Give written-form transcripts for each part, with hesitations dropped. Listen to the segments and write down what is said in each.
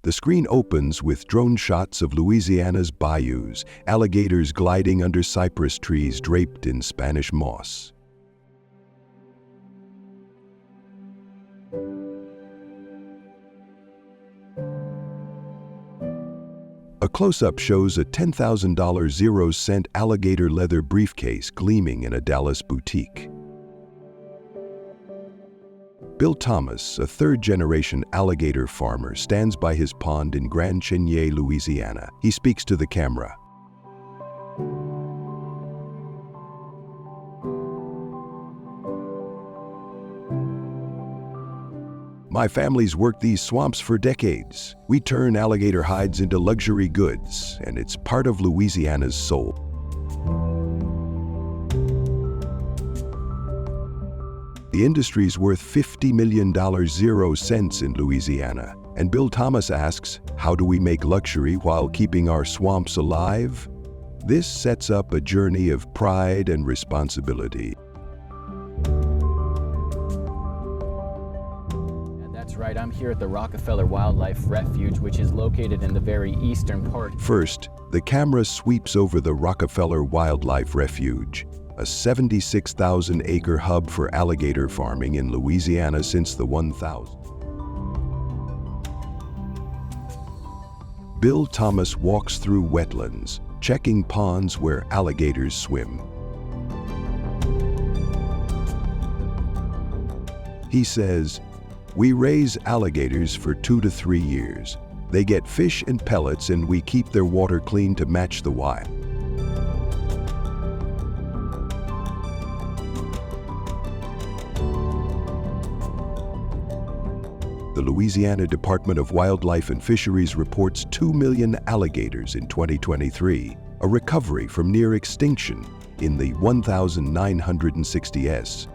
The screen opens with drone shots of Louisiana's bayous, alligators gliding under cypress trees draped in Spanish moss. A close-up shows a $10,000 0-cent alligator leather briefcase gleaming in a Dallas boutique. Bill Thomas, a third-generation alligator farmer, stands by his pond in Grand Chenier, Louisiana. He speaks to the camera. My family's worked these swamps for decades. We turn alligator hides into luxury goods, and it's part of Louisiana's soul. The industry's worth $50 million 0 cents in Louisiana. And Bill Thomas asks, how do we make luxury while keeping our swamps alive? This sets up a journey of pride and responsibility. That's right, I'm here at the Rockefeller Wildlife Refuge, which is located in the very eastern part. First, the camera sweeps over the Rockefeller Wildlife Refuge, a 76,000-acre hub for alligator farming in Louisiana since the 1000s. Bill Thomas walks through wetlands, checking ponds where alligators swim. He says, "We raise alligators for 2 to 3 years. They get fish and pellets, and we keep their water clean to match the wild." The Louisiana Department of Wildlife and Fisheries reports 2 million alligators in 2023, a recovery from near extinction in the 1,960s.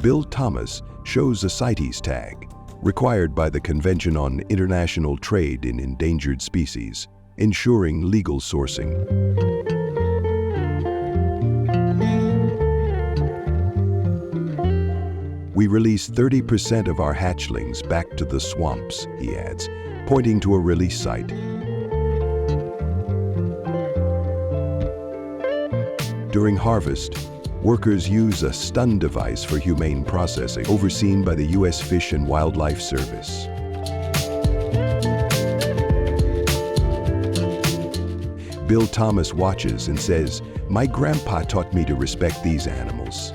Bill Thomas shows a CITES tag, required by the Convention on International Trade in Endangered Species, ensuring legal sourcing. We release 30% of our hatchlings back to the swamps, he adds, pointing to a release site. During harvest, workers use a stun device for humane processing, overseen by the U.S. Fish and Wildlife Service. Bill Thomas watches and says, "My grandpa taught me to respect these animals.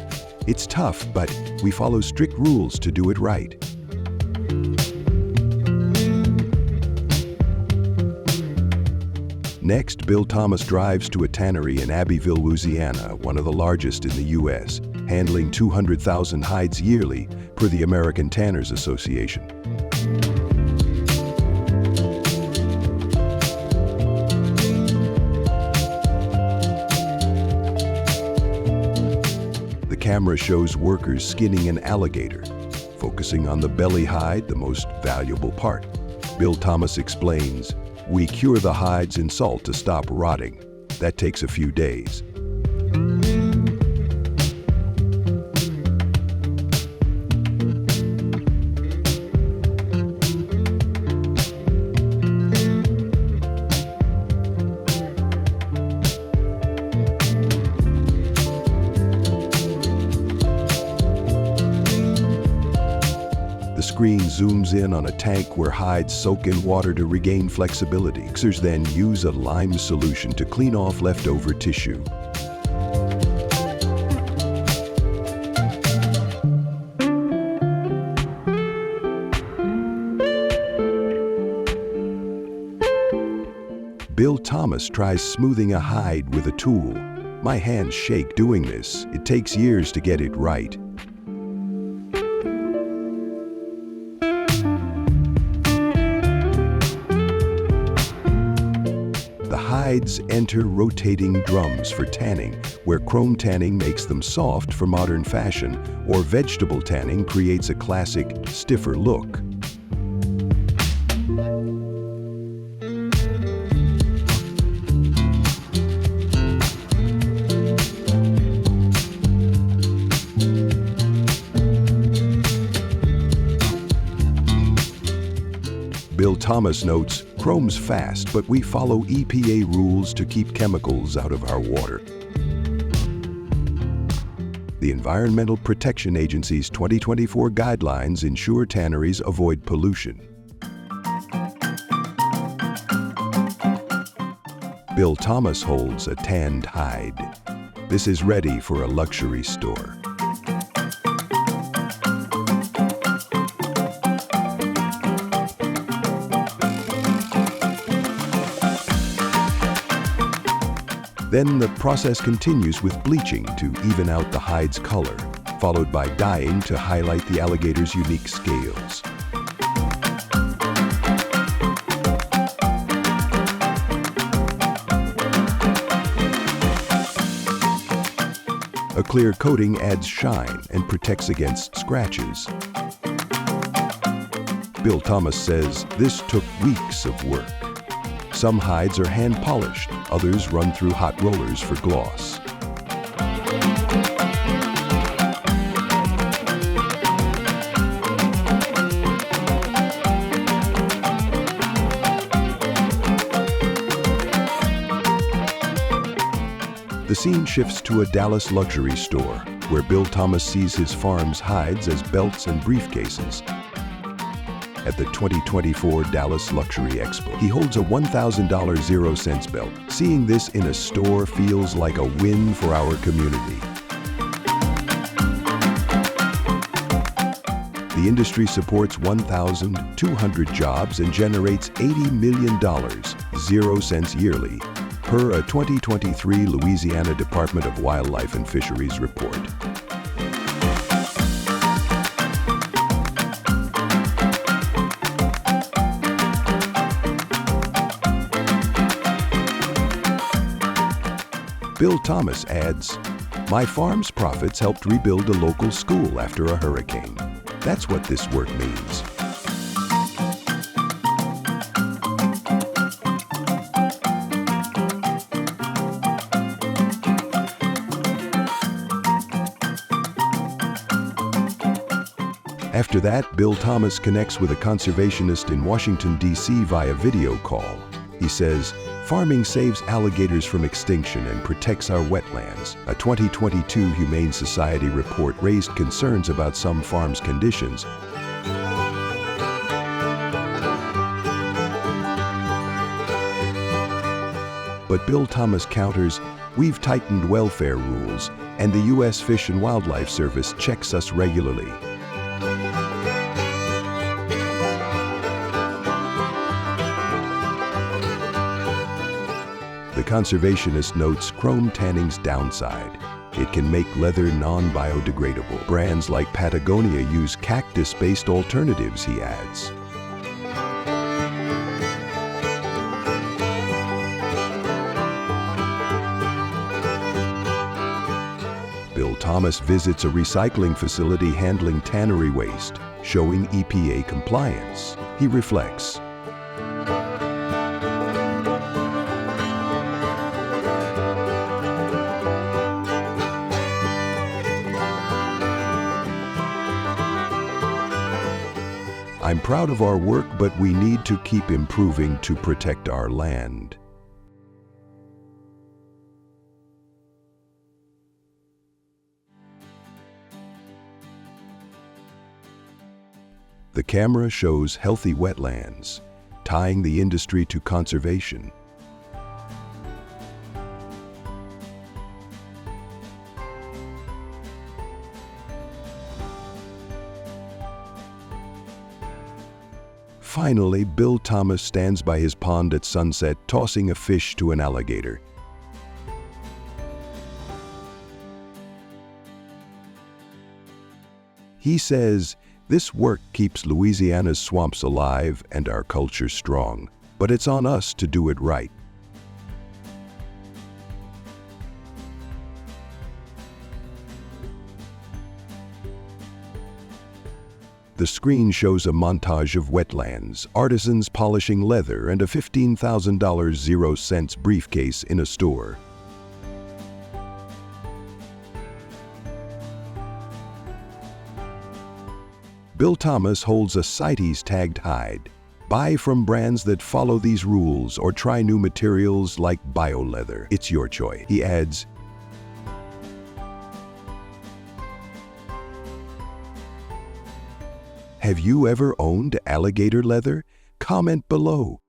It's tough, but we follow strict rules to do it right." Next, Bill Thomas drives to a tannery in Abbeville, Louisiana, one of the largest in the U.S., handling 200,000 hides yearly per the American Tanners Association. The camera shows workers skinning an alligator, focusing on the belly hide, the most valuable part. Bill Thomas explains, "We cure the hides in salt to stop rotting. That takes a few days." The screen zooms in on a tank where hides soak in water to regain flexibility. Fixers then use a lime solution to clean off leftover tissue. Bill Thomas tries smoothing a hide with a tool. "My hands shake doing this. It takes years to get it right." The hides enter rotating drums for tanning, where chrome tanning makes them soft for modern fashion, or vegetable tanning creates a classic, stiffer look. Thomas notes, chrome's fast, but we follow EPA rules to keep chemicals out of our water. The Environmental Protection Agency's 2024 guidelines ensure tanneries avoid pollution. Bill Thomas holds a tanned hide. This is ready for a luxury store. Then the process continues with bleaching to even out the hide's color, followed by dyeing to highlight the alligator's unique scales. A clear coating adds shine and protects against scratches. Bill Thomas says this took weeks of work. Some hides are hand-polished, others run through hot rollers for gloss. The scene shifts to a Dallas luxury store, where Bill Thomas sees his farm's hides as belts and briefcases. At the 2024 Dallas Luxury Expo, he holds a $1,000 0-cents belt. Seeing this in a store feels like a win for our community. The industry supports 1,200 jobs and generates $80 million, 0 cents yearly, per a 2023 Louisiana Department of Wildlife and Fisheries report. Bill Thomas adds, "My farm's profits helped rebuild a local school after a hurricane. That's what this work means." After that, Bill Thomas connects with a conservationist in Washington, D.C. via video call. He says, "Farming saves alligators from extinction and protects our wetlands." A 2022 Humane Society report raised concerns about some farms' conditions. But Bill Thomas counters, "We've tightened welfare rules, and the U.S. Fish and Wildlife Service checks us regularly." The conservationist notes chrome tanning's downside. It can make leather non-biodegradable. Brands like Patagonia use cactus-based alternatives, he adds. Bill Thomas visits a recycling facility handling tannery waste, showing EPA compliance. He reflects, "I'm proud of our work, but we need to keep improving to protect our land." The camera shows healthy wetlands, tying the industry to conservation. Finally, Bill Thomas stands by his pond at sunset, tossing a fish to an alligator. He says, "This work keeps Louisiana's swamps alive and our culture strong, but it's on us to do it right." The screen shows a montage of wetlands, artisans polishing leather, and a $15,000 0-cents briefcase in a store. Bill Thomas holds a CITES tagged hide. Buy from brands that follow these rules or try new materials like bioleather. It's your choice. He adds, have you ever owned alligator leather? Comment below.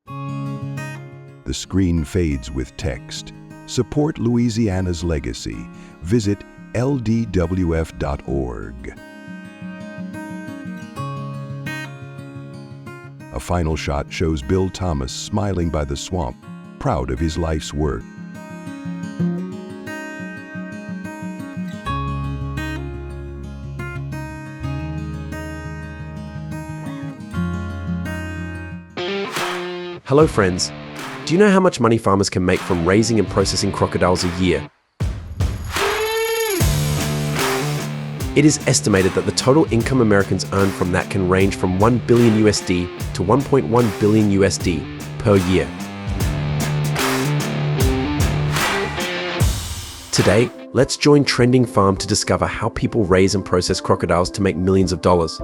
The screen fades with text. Support Louisiana's legacy. Visit ldwf.org. A final shot shows Bill Thomas smiling by the swamp, proud of his life's work. Hello friends, do you know how much money farmers can make from raising and processing crocodiles a year? It is estimated that the total income Americans earn from that can range from $1 billion USD to $1.1 billion USD per year. Today, let's join Trending Farm to discover how people raise and process crocodiles to make millions of dollars.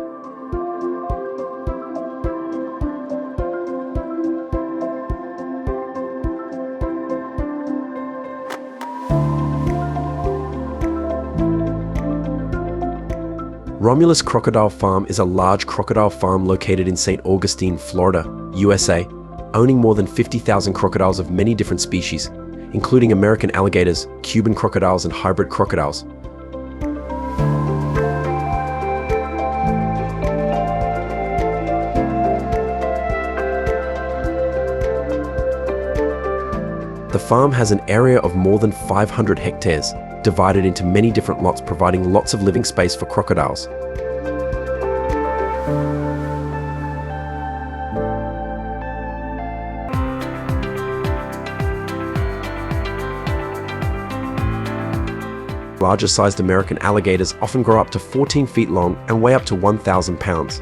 Romulus Crocodile Farm is a large crocodile farm located in St. Augustine, Florida, USA, owning more than 50,000 crocodiles of many different species, including American alligators, Cuban crocodiles, and hybrid crocodiles. The farm has an area of more than 500 hectares, divided into many different lots, providing lots of living space for crocodiles. Larger sized American alligators often grow up to 14 feet long and weigh up to 1,000 pounds.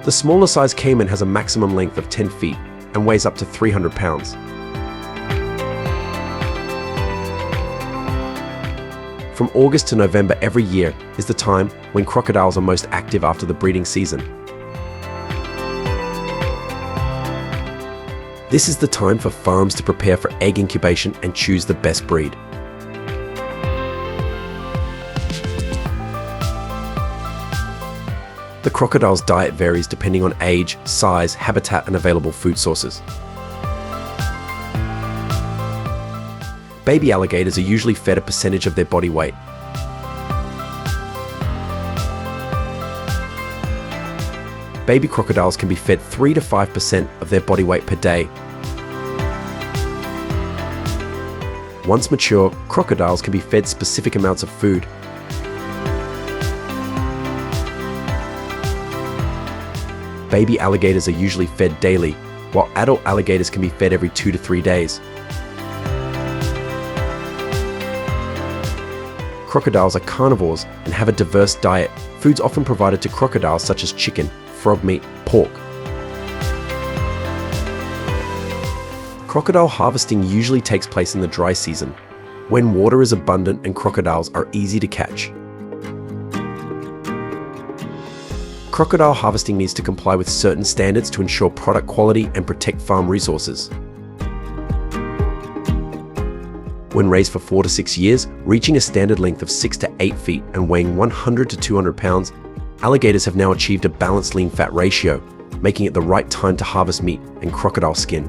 The smaller size caiman has a maximum length of 10 feet and weighs up to 300 pounds. From August to November every year is the time when crocodiles are most active after the breeding season. This is the time for farms to prepare for egg incubation and choose the best breed. The crocodile's diet varies depending on age, size, habitat, and available food sources. Baby alligators are usually fed a percentage of their body weight. Baby crocodiles can be fed 3 to 5% of their body weight per day. Once mature, crocodiles can be fed specific amounts of food. Baby alligators are usually fed daily, while adult alligators can be fed every 2 to 3 days. Crocodiles are carnivores and have a diverse diet. Foods often provided to crocodiles such as chicken, frog meat, pork. Crocodile harvesting usually takes place in the dry season, when water is abundant and crocodiles are easy to catch. Crocodile harvesting needs to comply with certain standards to ensure product quality and protect farm resources. When raised for 4 to 6 years, reaching a standard length of 6 to 8 feet and weighing 100 to 200 pounds, alligators have now achieved a balanced lean-fat ratio, making it the right time to harvest meat and crocodile skin.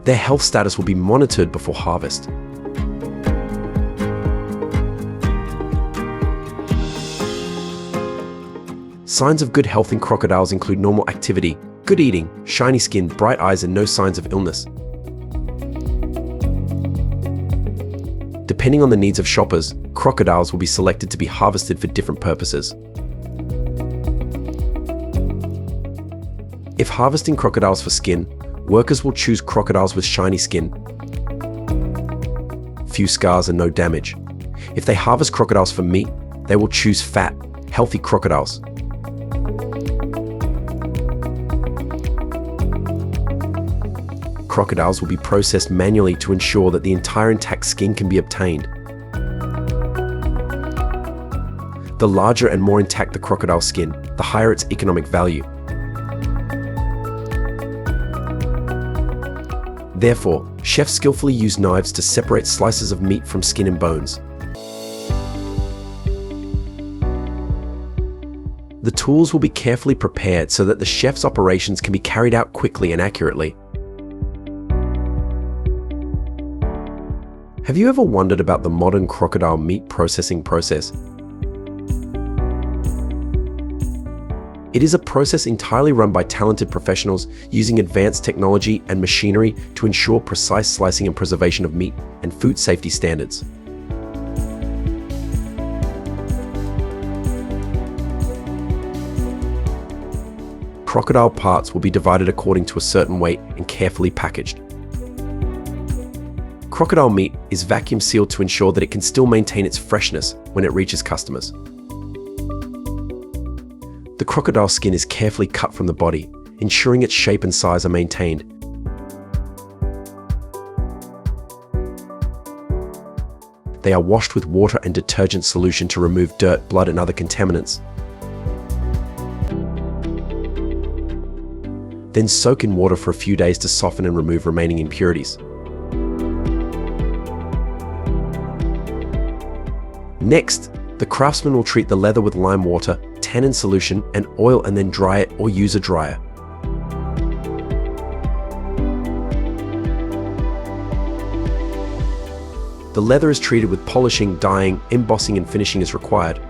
Their health status will be monitored before harvest. Signs of good health in crocodiles include normal activity, good eating, shiny skin, bright eyes, and no signs of illness. Depending on the needs of shoppers, crocodiles will be selected to be harvested for different purposes. If harvesting crocodiles for skin, workers will choose crocodiles with shiny skin, few scars and no damage. If they harvest crocodiles for meat, they will choose fat, healthy crocodiles. crocodiles will be processed manually to ensure that the entire intact skin can be obtained. The larger and more intact the crocodile skin, the higher its economic value. Therefore, chefs skillfully use knives to separate slices of meat from skin and bones. The tools will be carefully prepared so that the chef's operations can be carried out quickly and accurately. Have you ever wondered about the modern crocodile meat processing process? It is a process entirely run by talented professionals using advanced technology and machinery to ensure precise slicing and preservation of meat and food safety standards. Crocodile parts will be divided according to a certain weight and carefully packaged. Crocodile meat is vacuum sealed to ensure that it can still maintain its freshness when it reaches customers. The crocodile skin is carefully cut from the body, ensuring its shape and size are maintained. They are washed with water and detergent solution to remove dirt, blood, and other contaminants. Then soak in water for a few days to soften and remove remaining impurities. Next, the craftsman will treat the leather with lime water, tannin solution, and oil, and then dry it or use a dryer. The leather is treated with polishing, dyeing, embossing, and finishing as required.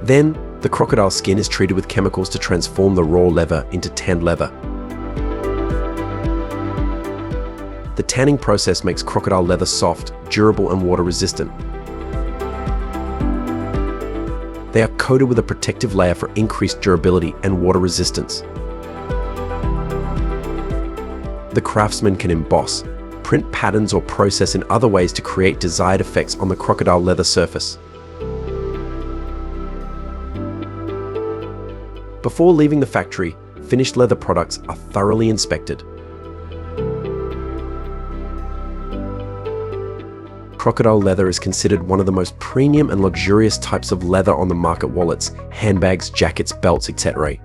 Then, the crocodile skin is treated with chemicals to transform the raw leather into tanned leather. The tanning process makes crocodile leather soft, durable, and water resistant. They are coated with a protective layer for increased durability and water resistance. The craftsman can emboss, print patterns, or process in other ways to create desired effects on the crocodile leather surface. Before leaving the factory, finished leather products are thoroughly inspected. Crocodile leather is considered one of the most premium and luxurious types of leather on the market: wallets, handbags, jackets, belts, etc.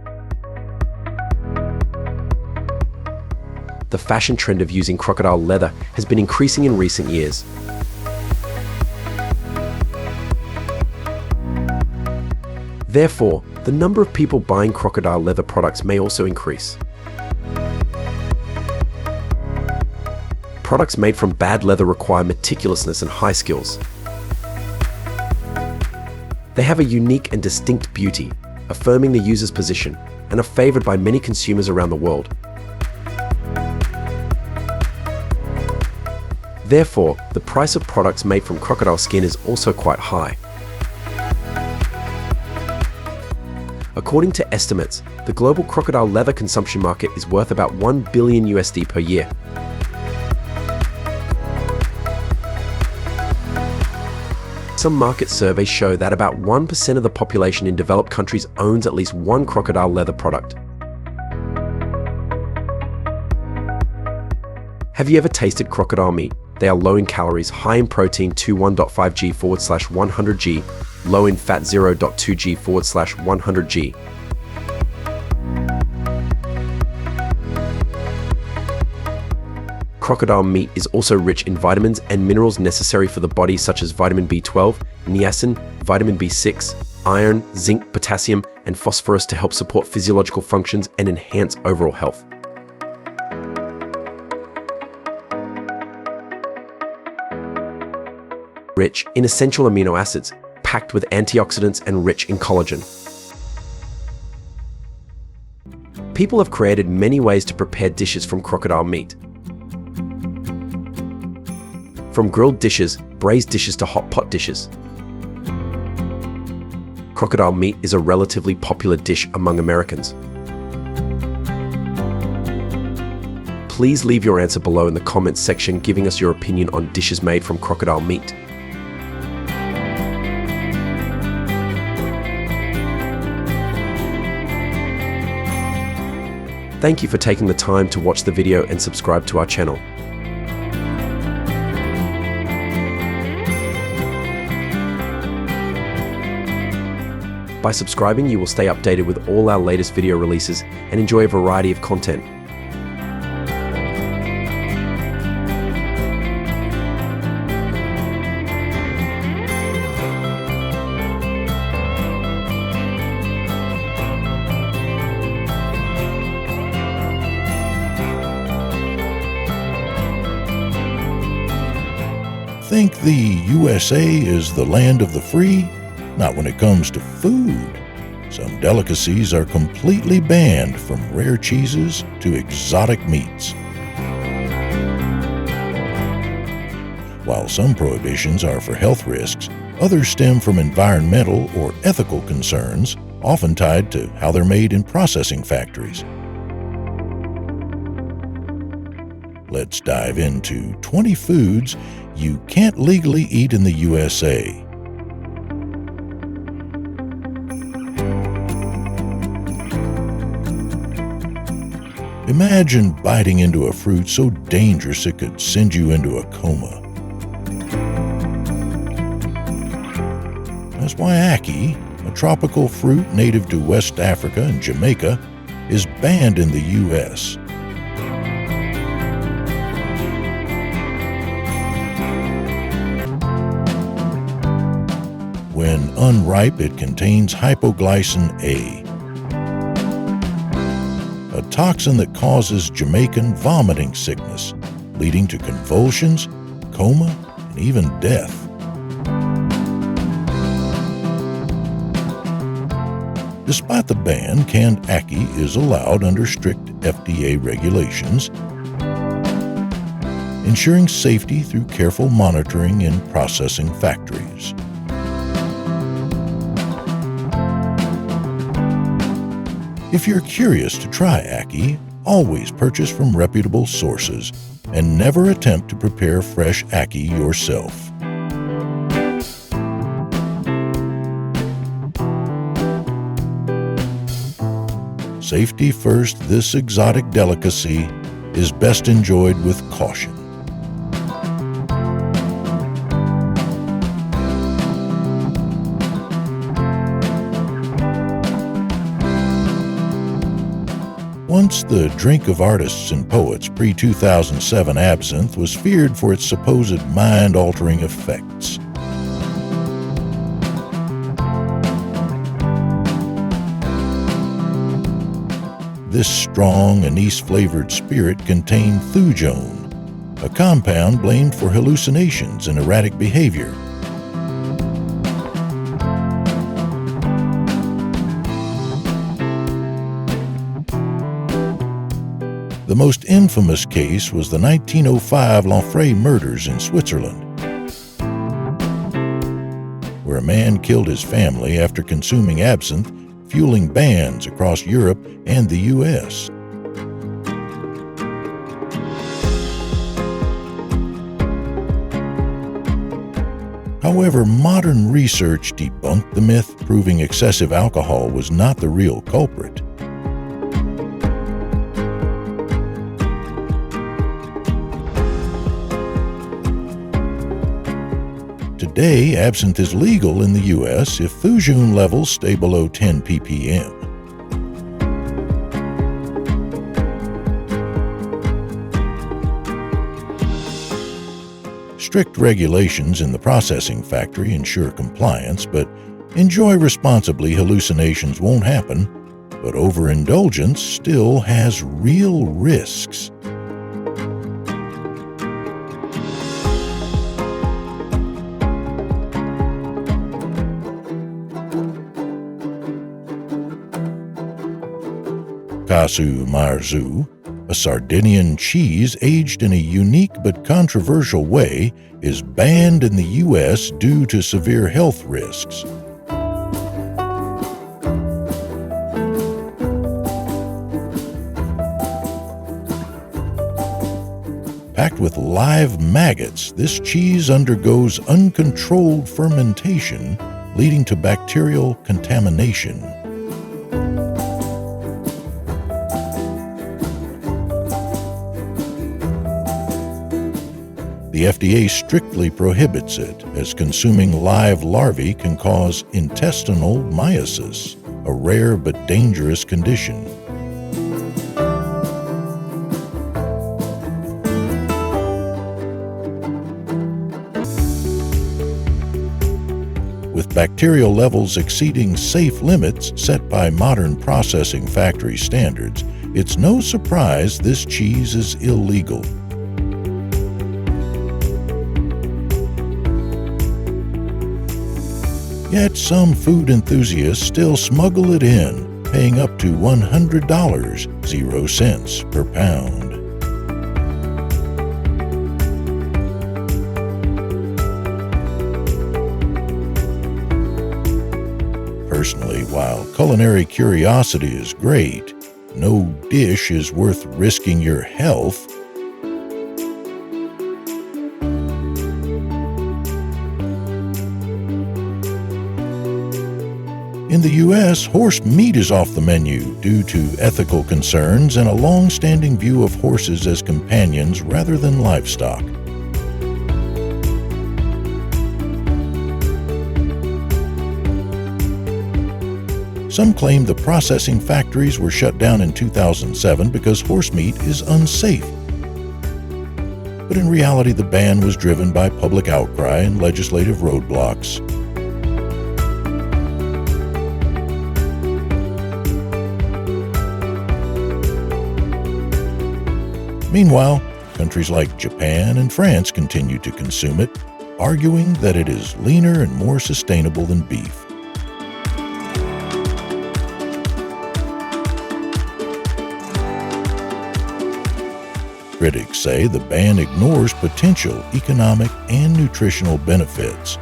The fashion trend of using crocodile leather has been increasing in recent years. Therefore, the number of people buying crocodile leather products may also increase. Products made from bad leather require meticulousness and high skills. They have a unique and distinct beauty, affirming the user's position, and are favored by many consumers around the world. Therefore, the price of products made from crocodile skin is also quite high. According to estimates, the global crocodile leather consumption market is worth about $1 billion USD per year. Some market surveys show that about 1% of the population in developed countries owns at least one crocodile leather product. Have you ever tasted crocodile meat? They are low in calories, high in protein 21.5g/100g, low in fat 0.2g/100g. Crocodile meat is also rich in vitamins and minerals necessary for the body, such as vitamin B12, niacin, vitamin B6, iron, zinc, potassium, and phosphorus to help support physiological functions and enhance overall health. Rich in essential amino acids, packed with antioxidants, and rich in collagen. People have created many ways to prepare dishes from crocodile meat. From grilled dishes, braised dishes to hot pot dishes. Crocodile meat is a relatively popular dish among Americans. Please leave your answer below in the comments section, giving us your opinion on dishes made from crocodile meat. Thank you for taking the time to watch the video and subscribe to our channel. By subscribing, you will stay updated with all our latest video releases and enjoy a variety of content. Think the USA is the land of the free? Not when it comes to food. Some delicacies are completely banned, from rare cheeses to exotic meats. While some prohibitions are for health risks, others stem from environmental or ethical concerns, often tied to how they're made in processing factories. Let's dive into 20 foods you can't legally eat in the USA. Imagine biting into a fruit so dangerous it could send you into a coma. That's why ackee, a tropical fruit native to West Africa and Jamaica, is banned in the U.S. When unripe, it contains hypoglycin A, a toxin that causes Jamaican vomiting sickness, leading to convulsions, coma, and even death. Despite the ban, canned ackee is allowed under strict FDA regulations, ensuring safety through careful monitoring in processing factories. If you're curious to try ackee, always purchase from reputable sources and never attempt to prepare fresh ackee yourself. Safety first, this exotic delicacy is best enjoyed with caution. Once the drink of artists and poets, pre-2007 absinthe was feared for its supposed mind-altering effects. This strong anise-flavored spirit contained thujone, a compound blamed for hallucinations and erratic behavior. The most infamous case was the 1905 L'Enfray murders in Switzerland, where a man killed his family after consuming absinthe, fueling bans across Europe and the U.S. However, modern research debunked the myth, proving excessive alcohol was not the real culprit. Today, absinthe is legal in the U.S. if thujone levels stay below 10 ppm. Strict regulations in the processing factory ensure compliance, but enjoy responsibly, hallucinations won't happen, but overindulgence still has real risks. Casu marzu, a Sardinian cheese aged in a unique but controversial way, is banned in the U.S. due to severe health risks. Packed with live maggots, this cheese undergoes uncontrolled fermentation, leading to bacterial contamination. The FDA strictly prohibits it, as consuming live larvae can cause intestinal myosis, a rare but dangerous condition. With bacterial levels exceeding safe limits set by modern processing factory standards, it's no surprise this cheese is illegal. Yet some food enthusiasts still smuggle it in, paying up to $100, 0 cents per pound. Personally, while culinary curiosity is great, no dish is worth risking your health. In the U.S., horse meat is off the menu due to ethical concerns and a long-standing view of horses as companions rather than livestock. Some claim the processing factories were shut down in 2007 because horse meat is unsafe. But in reality, the ban was driven by public outcry and legislative roadblocks. Meanwhile, countries like Japan and France continue to consume it, arguing that it is leaner and more sustainable than beef. Critics say the ban ignores potential economic and nutritional benefits.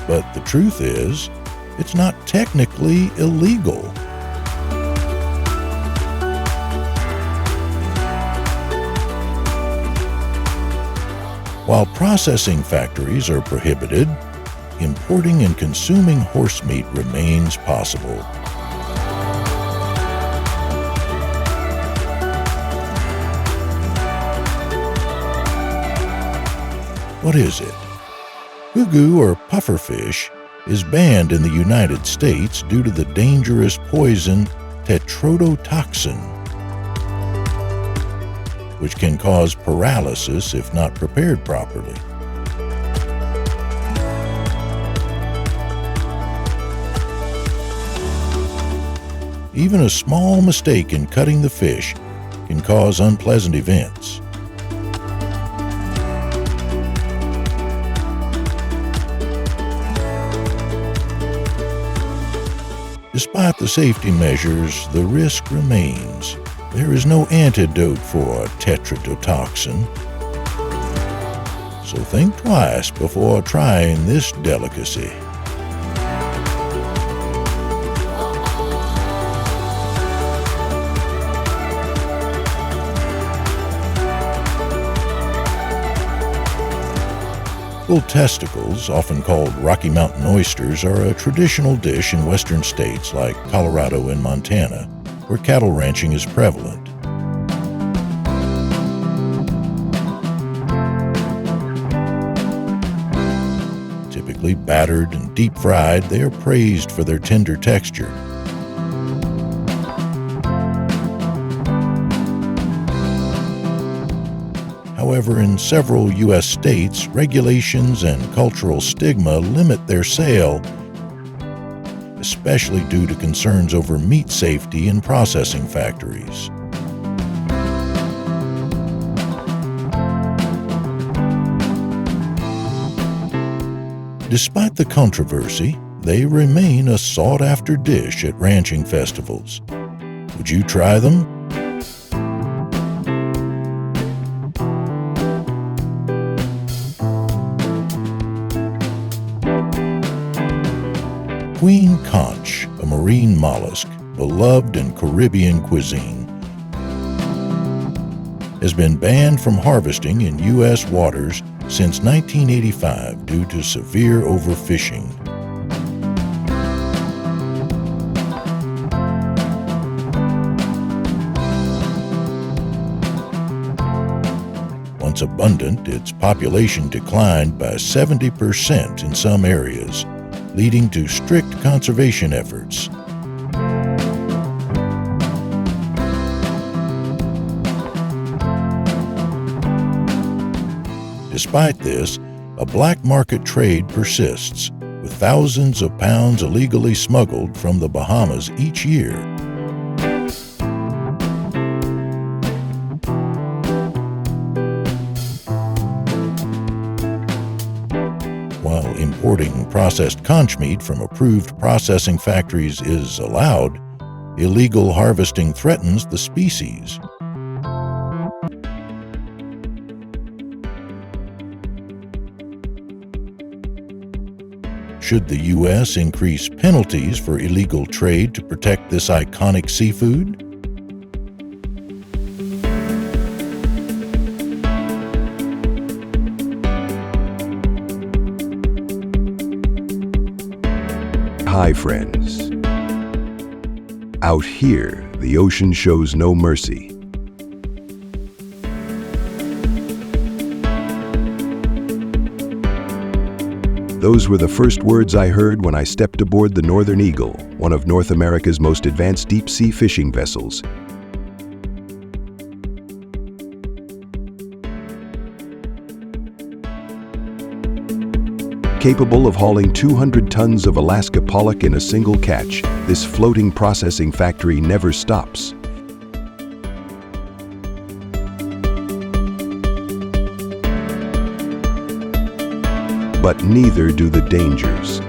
But the truth is, it's not technically illegal. While processing factories are prohibited, importing and consuming horse meat remains possible. What is it? Fugu, or pufferfish, is banned in the United States due to the dangerous poison tetrodotoxin, which can cause paralysis if not prepared properly. Even a small mistake in cutting the fish can cause unpleasant events. Despite the safety measures, the risk remains. There is no antidote for tetrodotoxin. So think twice before trying this delicacy. Bull testicles, often called Rocky Mountain oysters, are a traditional dish in western states like Colorado and Montana, where cattle ranching is prevalent. Typically battered and deep fried, they are praised for their tender texture. However, in several U.S. states, regulations and cultural stigma limit their sale, especially due to concerns over meat safety in processing factories. Despite the controversy, they remain a sought-after dish at ranching festivals. Would you try them? Queen conch, a marine mollusk, beloved in Caribbean cuisine, has been banned from harvesting in U.S. waters since 1985 due to severe overfishing. Once abundant, its population declined by 70% in some areas, leading to strict conservation efforts. Despite this, a black market trade persists, with thousands of pounds illegally smuggled from the Bahamas each year. While importing processed conch meat from approved processing factories is allowed, illegal harvesting threatens the species. Should the U.S. increase penalties for illegal trade to protect this iconic seafood? Hi, friends. Out here, the ocean shows no mercy. Those were the first words I heard when I stepped aboard the Northern Eagle, one of North America's most advanced deep-sea fishing vessels. Capable of hauling 200 tons of Alaska pollock in a single catch, this floating processing factory never stops. But neither do the dangers.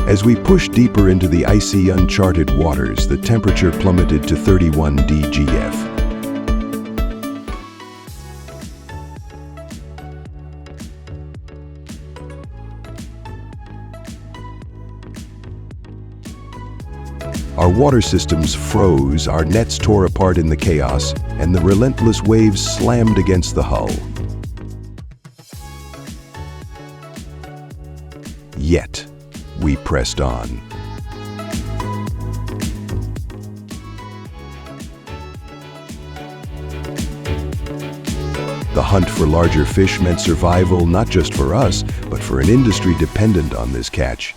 As we pushed deeper into the icy, uncharted waters, the temperature plummeted to 31 DGF. Our water systems froze, our nets tore apart in the chaos, and the relentless waves slammed against the hull. Yet, we pressed on. The hunt for larger fish meant survival not just for us, but for an industry dependent on this catch.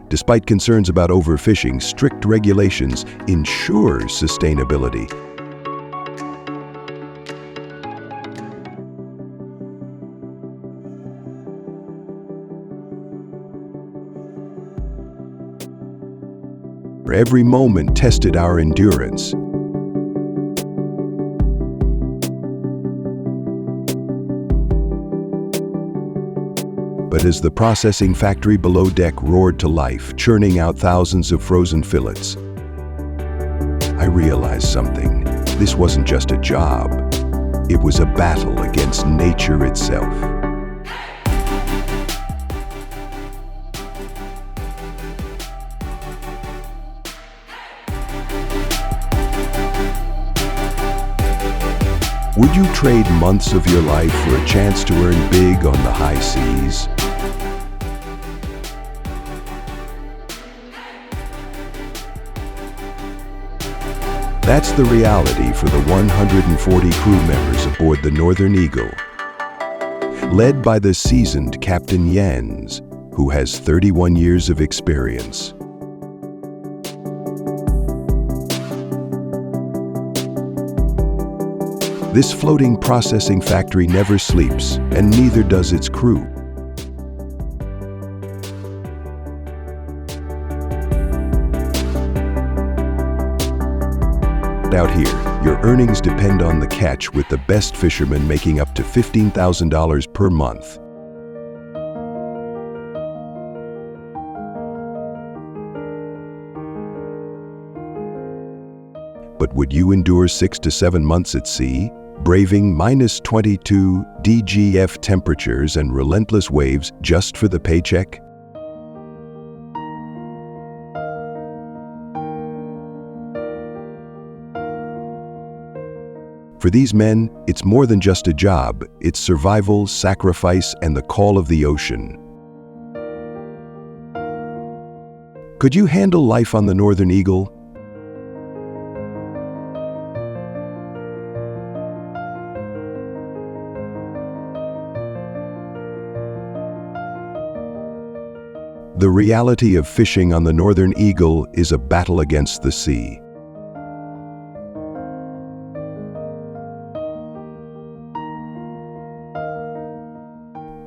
Despite concerns about overfishing, strict regulations ensure sustainability. Every moment tested our endurance. But as the processing factory below deck roared to life, churning out thousands of frozen fillets, I realized something. This wasn't just a job. It was a battle against nature itself. Would you trade months of your life for a chance to earn big on the high seas? That's the reality for the 140 crew members aboard the Northern Eagle, led by the seasoned Captain Jens, who has 31 years of experience. This floating processing factory never sleeps, and neither does its crew. Out here, your earnings depend on the catch, with the best fishermen making up to $15,000 per month. But would you endure 6 to 7 months at sea, braving minus 22 DGF temperatures and relentless waves just for the paycheck? For these men, it's more than just a job. It's survival, sacrifice, and the call of the ocean. Could you handle life on the Northern Eagle? The reality of fishing on the Northern Eagle is a battle against the sea.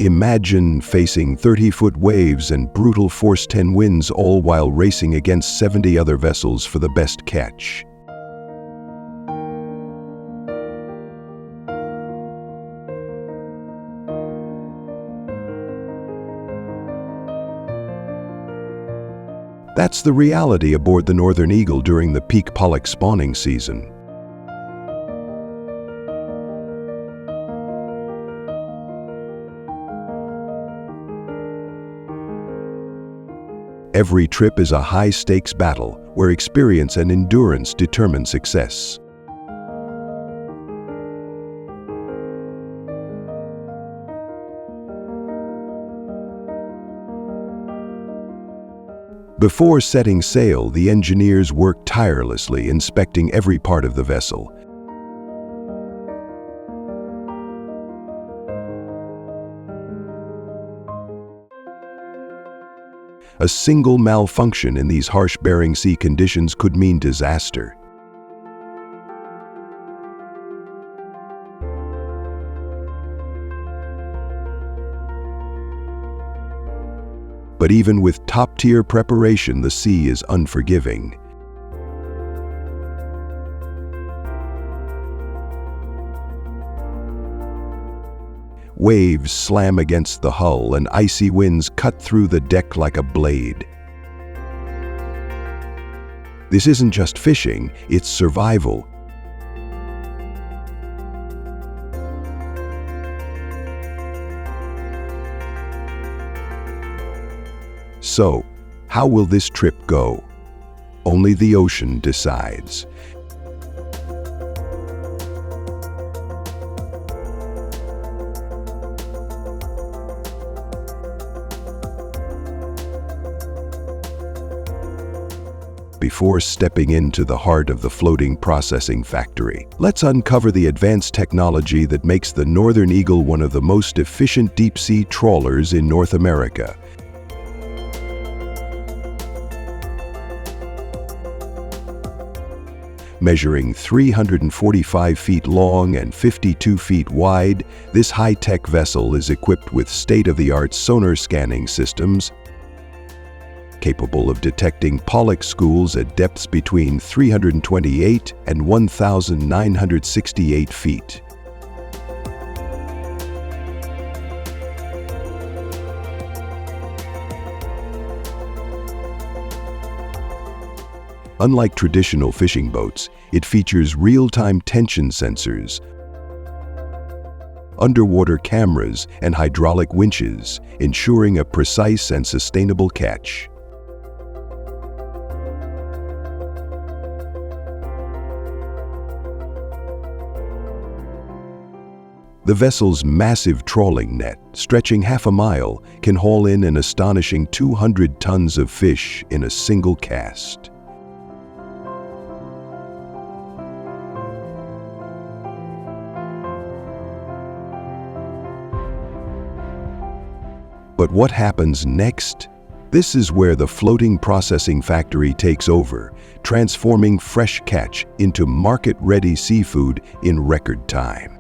Imagine facing 30-foot waves and brutal force 10 winds, all while racing against 70 other vessels for the best catch. That's the reality aboard the Northern Eagle during the peak pollock spawning season. Every trip is a high-stakes battle where experience and endurance determine success. Before setting sail, the engineers work tirelessly, inspecting every part of the vessel. A single malfunction in these harsh Bering Sea conditions could mean disaster. But even with top-tier preparation, the sea is unforgiving. Waves slam against the hull and icy winds cut through the deck like a blade. This isn't just fishing, it's survival. So, how will this trip go? Only the ocean decides. Before stepping into the heart of the floating processing factory, let's uncover the advanced technology that makes the Northern Eagle one of the most efficient deep-sea trawlers in North America. Measuring 345 feet long and 52 feet wide, this high-tech vessel is equipped with state-of-the-art sonar scanning systems, capable of detecting pollock schools at depths between 328 and 1,968 feet. Unlike traditional fishing boats, it features real-time tension sensors, underwater cameras, and hydraulic winches, ensuring a precise and sustainable catch. The vessel's massive trawling net, stretching half a mile, can haul in an astonishing 200 tons of fish in a single cast. But what happens next? This is where the floating processing factory takes over, transforming fresh catch into market-ready seafood in record time.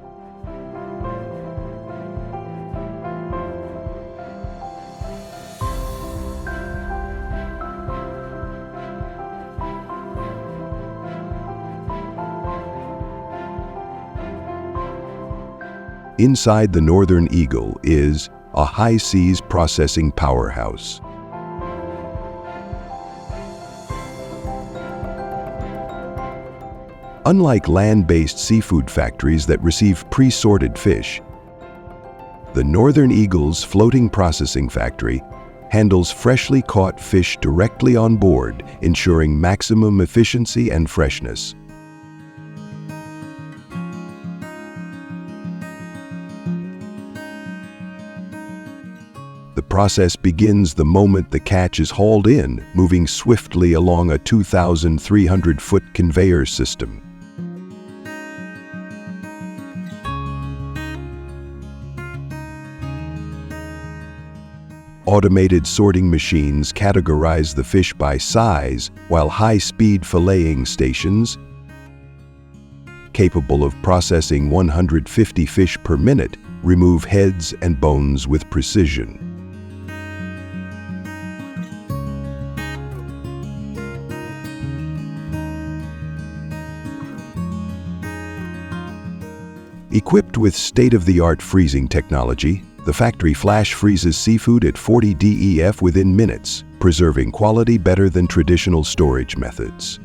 Inside the Northern Eagle is a high-seas processing powerhouse. Unlike land-based seafood factories that receive pre-sorted fish, the Northern Eagle's floating processing factory handles freshly caught fish directly on board, ensuring maximum efficiency and freshness. process begins the moment the catch is hauled in, moving swiftly along a 2,300-foot conveyor system. Automated sorting machines categorize the fish by size, while high-speed filleting stations, capable of processing 150 fish per minute, remove heads and bones with precision. Equipped with state-of-the-art freezing technology, the factory flash freezes seafood at 40 DEF within minutes, preserving quality better than traditional storage methods.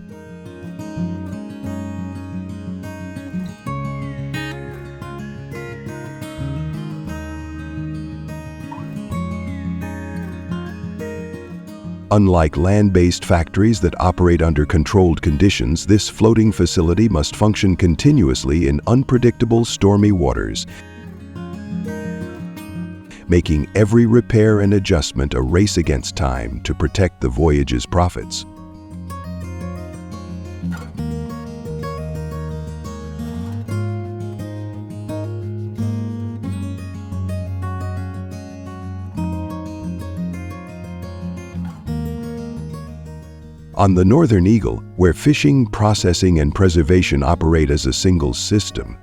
Unlike land-based factories that operate under controlled conditions, this floating facility must function continuously in unpredictable, stormy waters, making every repair and adjustment a race against time to protect the voyage's profits. On the Northern Eagle, where fishing, processing, and preservation operate as a single system,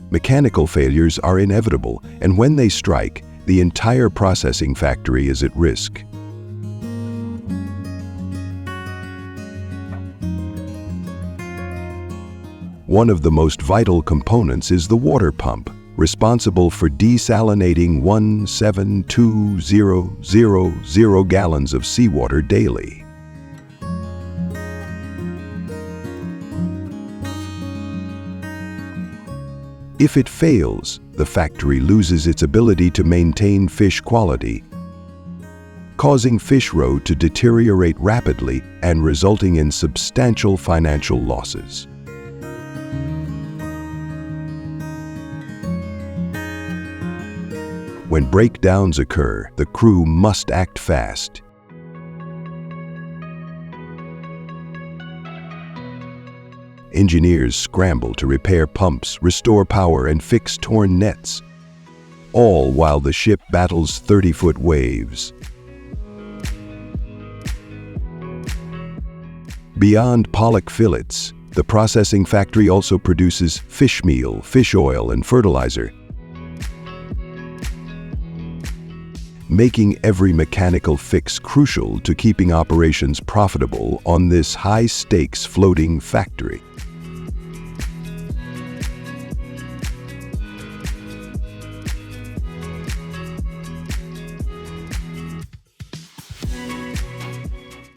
mechanical failures are inevitable, and when they strike, the entire processing factory is at risk. One of the most vital components is the water pump, responsible for desalinating 172,000 gallons of seawater daily. If it fails, the factory loses its ability to maintain fish quality, causing fish roe to deteriorate rapidly and resulting in substantial financial losses. When breakdowns occur, the crew must act fast. Engineers scramble to repair pumps, restore power, and fix torn nets, all while the ship battles 30-foot waves. Beyond pollock fillets, the processing factory also produces fish meal, fish oil, and fertilizer, making every mechanical fix crucial to keeping operations profitable on this high-stakes floating factory.